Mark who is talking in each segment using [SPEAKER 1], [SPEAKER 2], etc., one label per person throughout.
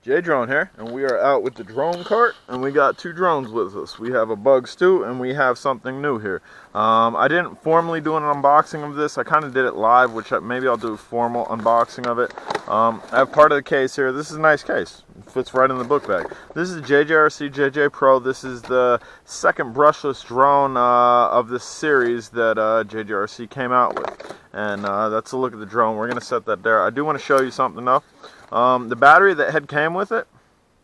[SPEAKER 1] J-Drone here, and we are out with the drone cart, and we got two drones with us. We have a Bugs 2, and we have something new here. I didn't formally do an unboxing of this. I kind of did it live, which maybe I'll do a formal unboxing of it. I have part of the case here. This is a nice case. It fits right in the book bag. This is JJRC JJPRO. This is the second brushless drone of this series that JJRC came out with. And that's a look at the drone. We're going to set that there. I do want to show you something though. The battery that had came with it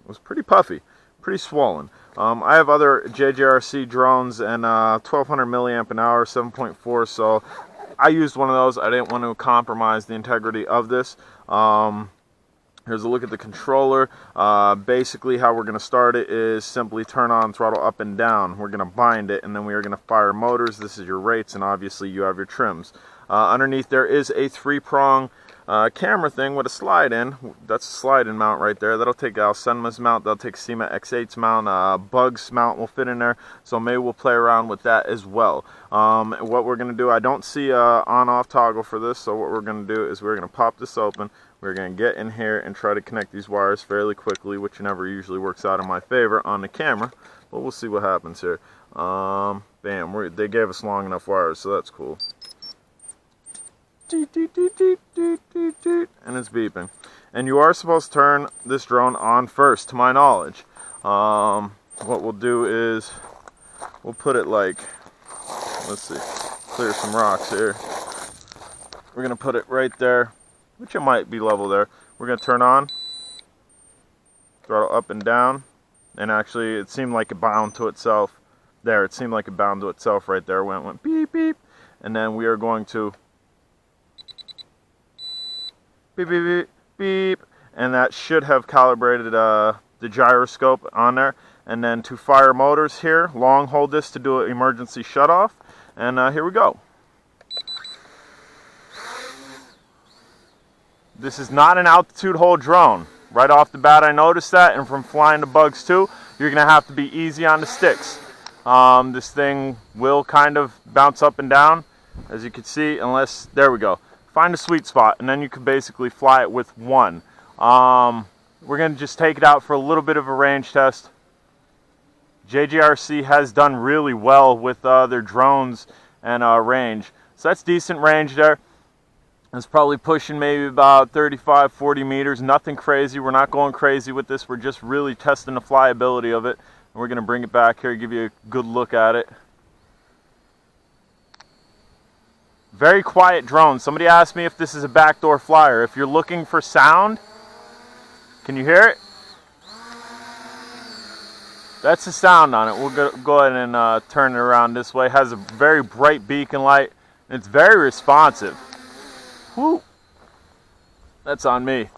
[SPEAKER 1] was pretty puffy, pretty swollen. I have other JJRC drones and 1200 milliamp an hour, 7.4, so I used one of those. I didn't want to compromise the integrity of this. Here's a look at the controller. Basically how we're going to start it is simply turn on throttle up and down. We're going to bind it, and then we are going to fire motors. This is your rates, and obviously you have your trims. Underneath there is a 3-prong camera thing with a slide in. That's a slide in mount right there. That'll take Alcema's mount, that'll take SEMA X8's mount, Bugs mount will fit in there, so maybe we'll play around with that as well. What we're going to do, I don't see a on-off toggle for this, so what we're going to do is we're going to pop this open. We're going to get in here and try to connect these wires fairly quickly, which never usually works out in my favor on the camera, but we'll see what happens here. Bam, they gave us long enough wires, so that's cool. And it's beeping. And you are supposed to turn this drone on first, to my knowledge. What we'll do is we'll put it like, let's see, clear some rocks here. We're gonna put it right there, which it might be level there. We're gonna turn on, throttle up and down, and actually it seemed like it bound to itself. There, it seemed like it bound to itself right there. Went beep beep, and then we are going to beep, beep, beep, beep, and that should have calibrated the gyroscope on there. And then to fire motors here, long hold this to do an emergency shutoff, and here we go. This is not an altitude hold drone. Right off the bat I noticed that, and from flying the Bugs 2, you're going to have to be easy on the sticks. This thing will kind of bounce up and down, as you can see, unless, there we go. Find a sweet spot, and then you can basically fly it with one. We're going to just take it out for a little bit of a range test. JJRC has done really well with their drones and range. So that's decent range there. It's probably pushing maybe about 35, 40 meters. Nothing crazy. We're not going crazy with this. We're just really testing the flyability of it. And we're going to bring it back here, give you a good look at it. Very quiet drone. Somebody asked me if this is a backdoor flyer. If you're looking for sound, can you hear it? That's the sound on it. We'll go ahead and turn it around this way. It has a very bright beacon light. And it's very responsive. Whoo! That's on me.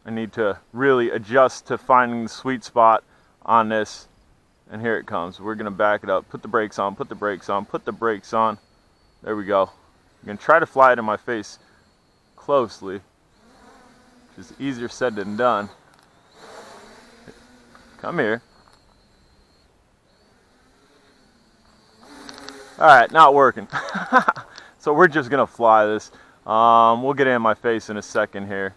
[SPEAKER 1] I need to really adjust to finding the sweet spot on this. And here it comes. We're going to back it up. Put the brakes on, put the brakes on, put the brakes on. There we go. I'm going to try to fly it in my face closely, which is easier said than done. Come here. Alright, not working. So we're just going to fly this. We'll get it in my face in a second here.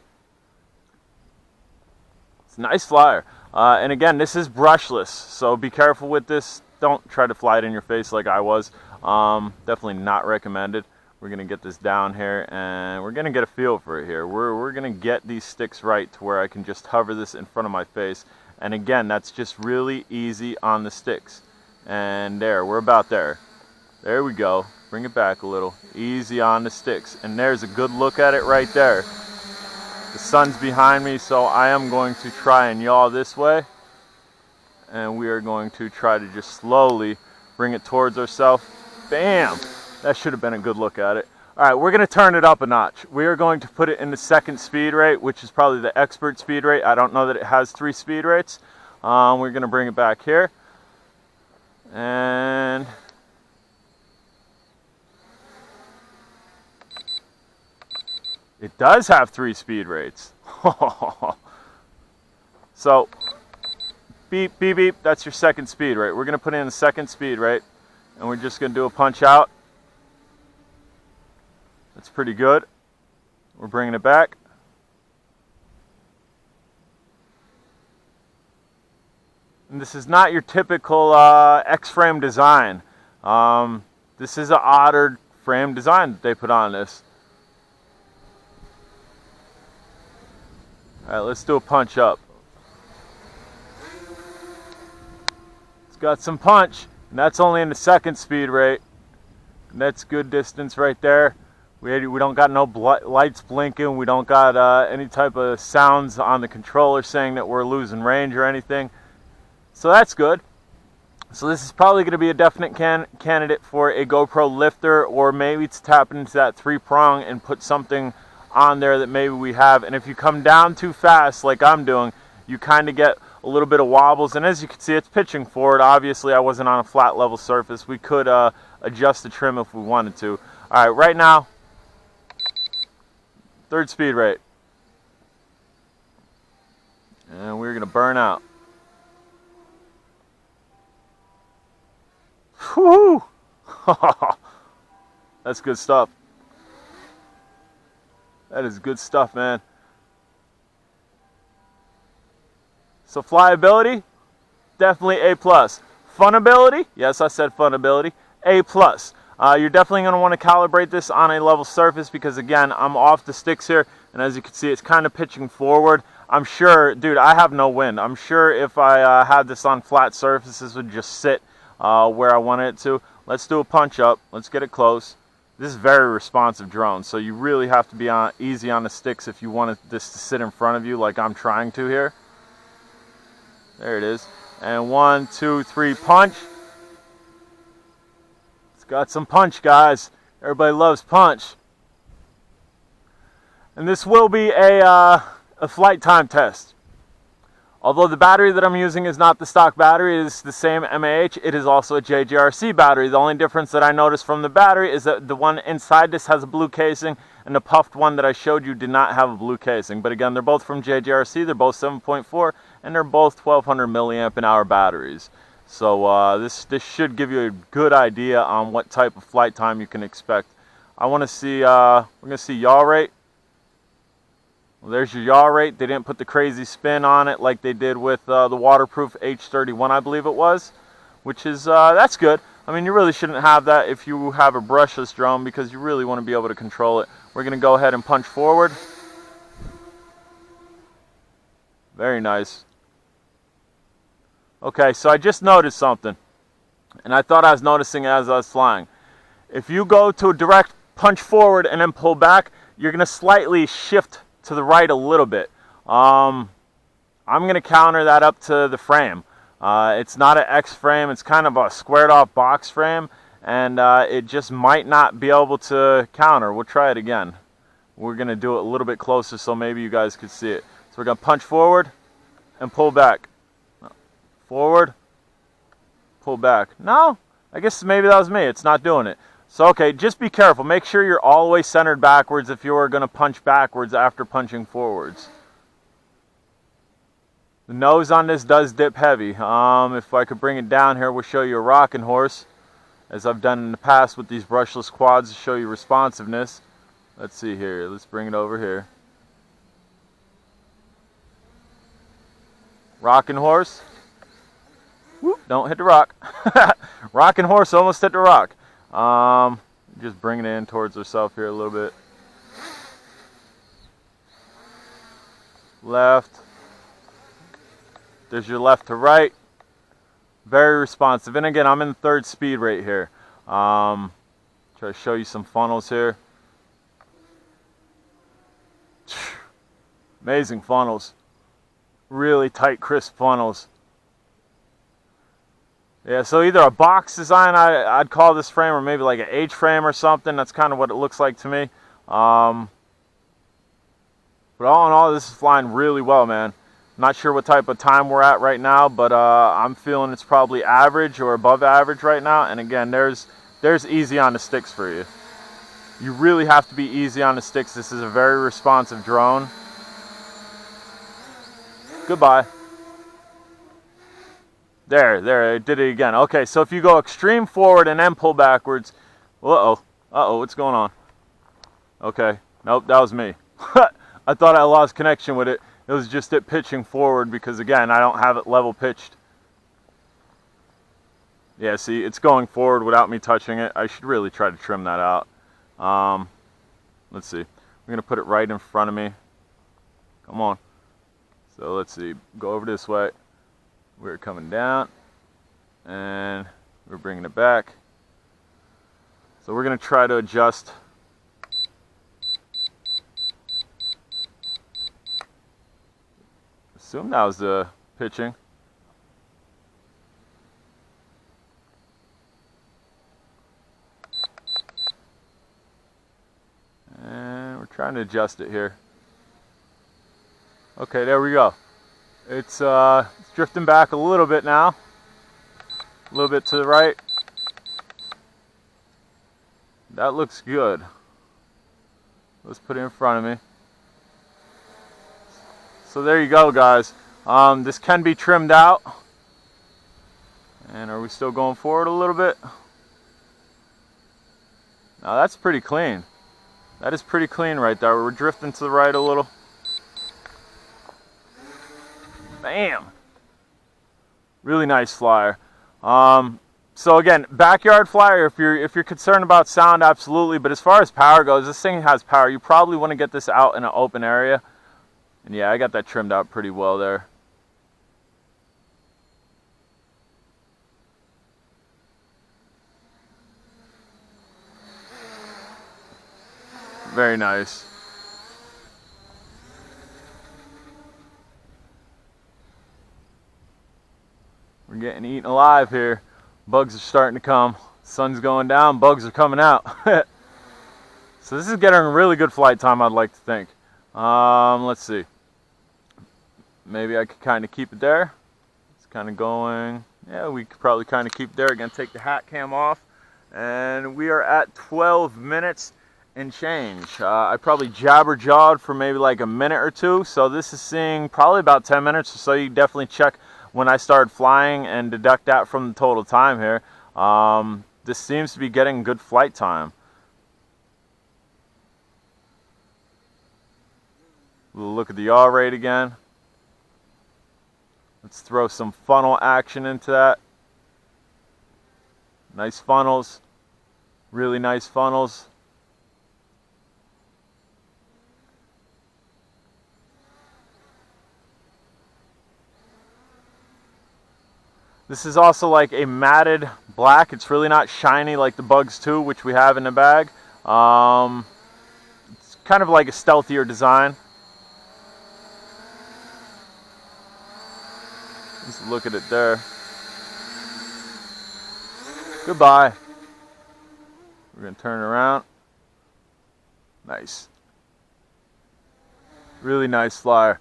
[SPEAKER 1] It's a nice flyer. And again, this is brushless, so be careful with this. Don't try to fly it in your face like I was. Definitely not recommended. We're going to get this down here, and we're going to get a feel for it here. We're going to get these sticks right to where I can just hover this in front of my face. And again, that's just really easy on the sticks. And there, we're about there. There we go. Bring it back a little. Easy on the sticks. And there's a good look at it right there. The sun's behind me, so I am going to try and yaw this way. And we are going to try to just slowly bring it towards ourselves. Bam! That should have been a good look at it. Alright, we're going to turn it up a notch. We are going to put it in the second speed rate, which is probably the expert speed rate. I don't know that it has 3 speed rates. We're going to bring it back here. And it does have 3 speed rates. So, beep, beep, beep, that's your second speed rate. We're going to put in the second speed rate, and we're just going to do a punch out. That's pretty good. We're bringing it back. And this is not your typical X-frame design. This is an odder frame design that they put on this. Alright, let's do a punch up. It's got some punch, and that's only in the second speed rate. And that's good distance right there. We don't got no lights blinking. We don't got any type of sounds on the controller saying that we're losing range or anything. So that's good. So this is probably going to be a definite candidate for a GoPro lifter, or maybe to tap into that 3-prong and put something on there that maybe we have. And if you come down too fast like I'm doing, you kind of get a little bit of wobbles. And as you can see, it's pitching forward. Obviously, I wasn't on a flat level surface. We could adjust the trim if we wanted to. All right, right now, third speed rate. And we're going to burn out. Whoo! That's good stuff. That is good stuff, man. So flyability, definitely A+. Funability, yes, I said funability, A+. You're definitely going to want to calibrate this on a level surface because, again, I'm off the sticks here, and as you can see, it's kind of pitching forward. I'm sure, dude, I have no wind. I'm sure if I had this on flat surfaces, it would just sit where I wanted it to. Let's do a punch up. Let's get it close. This is a very responsive drone, so you really have to be easy on the sticks if you want this to sit in front of you like I'm trying to here. There it is. And 1, 2, 3, punch. It's got some punch, guys. Everybody loves punch. And this will be a flight time test. Although the battery that I'm using is not the stock battery, it is the same mAh, it is also a JJRC battery. The only difference that I noticed from the battery is that the one inside this has a blue casing, and the puffed one that I showed you did not have a blue casing. But again, they're both from JJRC, they're both 7.4, and they're both 1200 milliamp an hour batteries. So this should give you a good idea on what type of flight time you can expect. I want to see, we're going to see yaw rate. Well, there's your yaw rate. They didn't put the crazy spin on it like they did with the waterproof H31, I believe it was, which is, that's good. I mean, you really shouldn't have that if you have a brushless drone because you really want to be able to control it. We're going to go ahead and punch forward. Very nice. Okay, so I just noticed something, and I thought I was noticing it as I was flying. If you go to a direct punch forward and then pull back, you're going to slightly shift to the right a little bit. I'm going to counter that up to the frame. It's not an X frame, it's kind of a squared off box frame, and it just might not be able to counter. We'll try it again. We're going to do it a little bit closer so maybe you guys could see it. So we're going to punch forward and pull back. Forward, pull back. No, I guess maybe that was me. It's not doing it. So, okay, just be careful. Make sure you're all the way centered backwards if you are going to punch backwards after punching forwards. The nose on this does dip heavy. If I could bring it down here, we'll show you a rocking horse, as I've done in the past with these brushless quads to show you responsiveness. Let's see here. Let's bring it over here. Rocking horse. Whoop, don't hit the rock. Rocking horse almost hit the rock. Just bringing it in towards herself here a little bit. Left. There's your left to right. Very responsive. And again, I'm in third speed right here. Try to show you some funnels here. Amazing funnels. Really tight, crisp funnels. Yeah, so either a box design, I'd call this frame, or maybe like an H frame or something. That's kind of what it looks like to me. But all in all, this is flying really well, man. Not sure what type of time we're at right now, but I'm feeling it's probably average or above average right now. And again, there's easy on the sticks for you. You really have to be easy on the sticks. This is a very responsive drone. Goodbye. There, it did it again. Okay, so if you go extreme forward and then pull backwards, what's going on? Okay, nope, that was me. I thought I lost connection with it. It was just it pitching forward because, again, I don't have it level pitched. Yeah, see, it's going forward without me touching it. I should really try to trim that out. Let's see. We're going to put it right in front of me. Come on. So let's see. Go over this way. We're coming down. And we're bringing it back. So we're going to try to adjust. Assume that was the pitching. And we're trying to adjust it here. Okay, there we go. It's drifting back a little bit now. A little bit to the right. That looks good. Let's put it in front of me. So there you go, guys. This can be trimmed out. And are we still going forward a little bit? Now that's pretty clean. That is pretty clean right there. We're drifting to the right a little. Bam! Really nice flyer. So again, backyard flyer, if you're concerned about sound, absolutely. But as far as power goes, this thing has power. You probably want to get this out in an open area. And yeah, I got that trimmed out pretty well there. Very nice. We're getting eaten alive here. Bugs are starting to come. Sun's going down, bugs are coming out. So this is getting a really good flight time, I'd like to think. Let's see. Maybe I could kind of keep it there. It's kind of going. Yeah, we could probably kind of keep it there. Again, take the hat cam off. And we are at 12 minutes and change. I probably jabber-jawed for maybe like a minute or two. So this is seeing probably about 10 minutes or so. You definitely check when I started flying and deduct that from the total time here. This seems to be getting good flight time. We'll look at the yaw rate again. Let's throw some funnel action into that. Nice funnels. Really nice funnels. This is also like a matted black. It's really not shiny like the Bugs 2, which we have in the bag. It's kind of like a stealthier design. Let's look at it there. Goodbye. We're going to turn it around. Nice. Really nice flyer.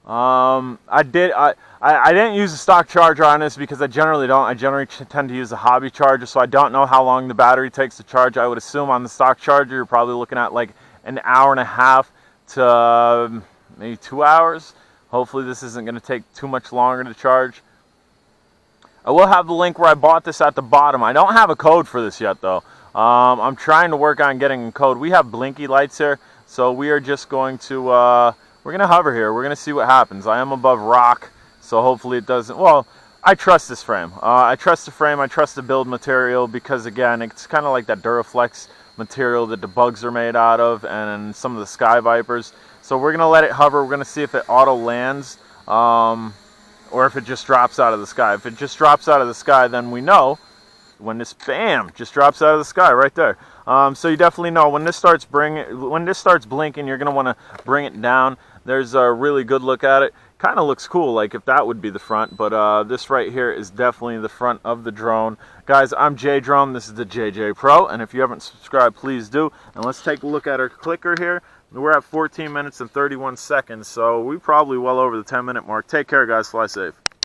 [SPEAKER 1] I didn't use a stock charger on this because I generally don't. I generally tend to use a hobby charger, so I don't know how long the battery takes to charge. I would assume on the stock charger you're probably looking at like an hour and a half to maybe 2 hours. Hopefully this isn't going to take too much longer to charge. I will have the link where I bought this at the bottom. I don't have a code for this yet though. I'm trying to work on getting a code. We have blinky lights here, so we are just going to we're going to hover here. We're going to see what happens. I am above rock, so hopefully it doesn't. Well, I trust this frame. I trust the frame. I trust the build material because, again, it's kind of like that Duraflex material that the Bugs are made out of and some of the Sky Vipers. So we're going to let it hover. We're going to see if it auto lands or if it just drops out of the sky. If it just drops out of the sky, then we know when this, bam, just drops out of the sky right there. So you definitely know when this starts blinking, you're going to want to bring it down. There's a really good look at it. Kind of looks cool, like if that would be the front, but this right here is definitely the front of the drone. Guys, I'm JDrone. This is the JJPRO, and if you haven't subscribed, please do. And let's take a look at our clicker here. We're at 14 minutes and 31 seconds, so we're probably well over the 10-minute mark. Take care, guys. Fly safe.